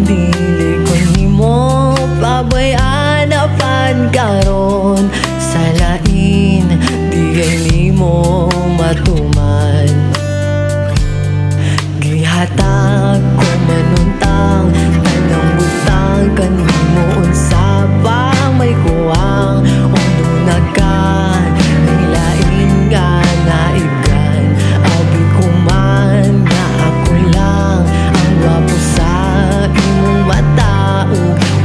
dili ko nimo pabayaan apan karon sa lain di kay nimo matuman. Gihatag ko manuntang tanang butang kanimo unsa pa may kuwang ununa ka nilain nga naigan abi ko man nga ako lang ang wapo sa imong mata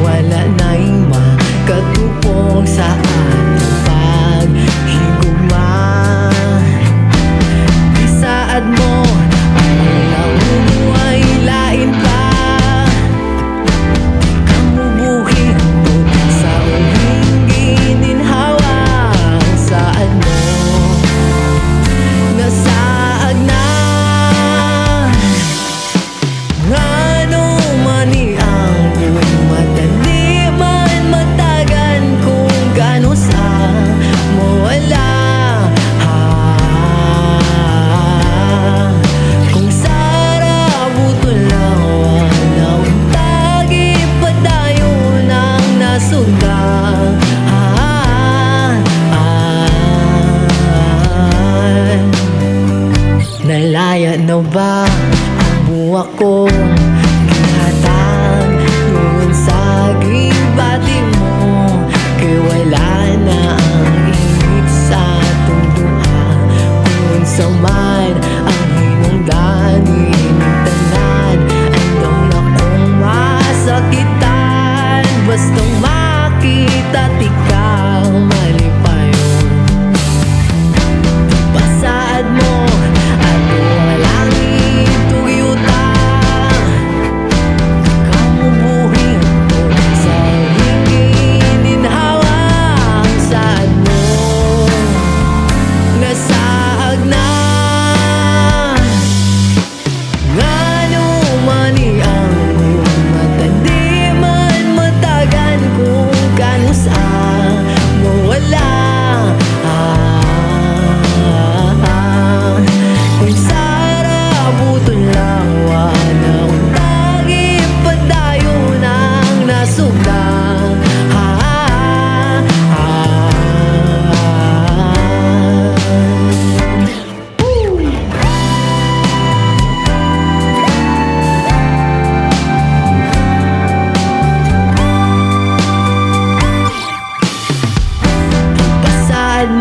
wala na'y makatupong sa ating paghigugma. Isaad mo nalaya na ba ang buwak ko gihatag doon sa gibati mo kay wala na ang init sa tunduha kung sa man ang hinungdan inintanan andong na kong masakitan bastang makita ikaw malipayon pasaad mo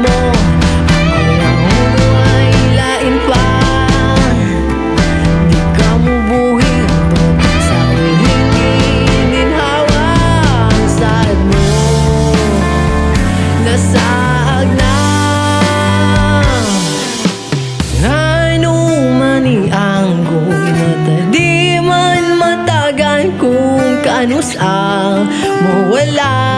mo ay lain pa di ka mubuhi sa huling ininhawa ang saad mo nasaag na ano man ang gumata di man matagan kung kanus ang mawala